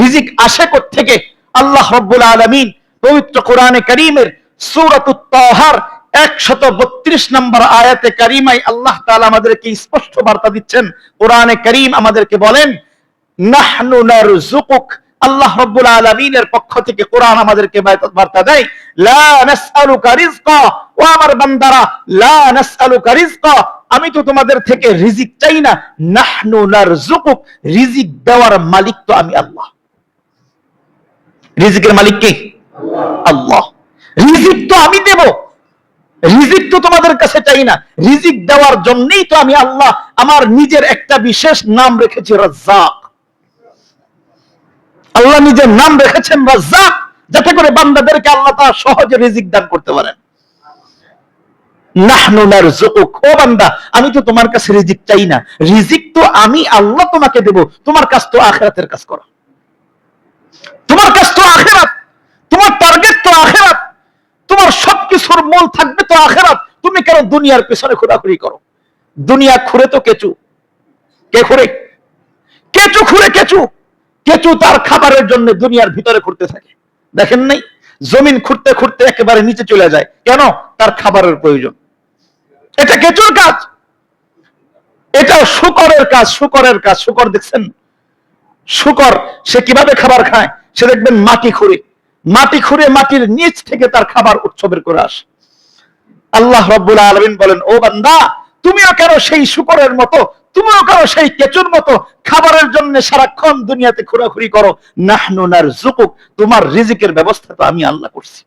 রিজিক আসে কোত্থেকে? আল্লাহ রাব্বুল আলামিন পবিত্র কোরআনে কারীমের সূরাতুত তাহার 132 নম্বর আয়াতে কারিমায় আল্লাহ তাআলা আমাদেরকে স্পষ্ট বার্তা দিচ্ছেন। কোরআনে কারীম আমাদেরকে বলেন, নাহনু নারযুকুক। আল্লাহ রাব্বুল আলামিনের পক্ষ থেকে কোরআন আমাদেরকে বার্তা দেয়, লা নাসআলুকা রিজকা, ও আমার বান্দারা, লা নাসআলুকা রিজকা, আমি তো তোমাদের থেকে রিজিক চাই না, নাহনু নারযুকুক, রিজিক দেওয়ার মালিক তো আমি আল্লাহ। রিজিকের মালিক কে? আল্লাহ। রিজিক তো আমি দেব, রিজিক তো তোমাদের কাছে চাই না, রিজিক দেওয়ার জন্যই তো আমি আল্লাহ আমার নিজের একটা বিশেষ নাম রেখেছি, রাজ্জাক। আল্লাহ নিজের নাম রেখেছেন রাজ্জাক, যাতে করে বান্দাদেরকে আল্লাহ তাআলা সহজে রিজিক দান করতে পারেন। নাহনু নারযুকুক, ও বান্দা, আমি তো তোমার কাছে রিজিক চাই না, রিজিক তো আমি আল্লাহ তোমাকে দেব, তোমার কাজ তো আখিরাতের কাজ করা, তোমার কাজ তো আখিরাত, তোমার টার্গেট তো আখিরাত, তোমার সবকিছুর মূল থাকবে তো আখিরাত। তুমি কেন দুনিয়ার পেছনে ঘোরাঘুরি করো? দুনিয়া খুঁড়ে তো কেঁচু, কে খুঁড়ে? কেঁচু খুঁড়ে, কেঁচু কেঁচু তার খাবারের জন্য দুনিয়ার ভিতরে ঘুরতে থাকে। দেখেন নাই, জমিন খুঁড়তে খুঁড়তে একেবারে নিচে চলে যায়, কেন? তার খাবারের প্রয়োজন। এটা কেঁচুর কাজ, এটা শূকরের কাজ। শূকরের কাজ, শূকর দেখছেন? শূকর সে কিভাবে খাবার খায়? সে দেখবেন মাটি খুঁড়ে, মাটি খুঁড়ে মাটির নিচ থেকে তার খাবার উৎসবের করে আসে। আল্লাহ রাব্বুল আলামিন বলেন, ও বান্দা, তুমিও কেন সেই শূকরের মতো, তুমিও কেন সেই কেঁচুর মতো খাবারের জন্য সারাক্ষণ দুনিয়াতে ঘোরাঘুরি করো? নাহনু নারযুকুক, তোমার রিজিকের ব্যবস্থা তো আমি আল্লাহ করছি।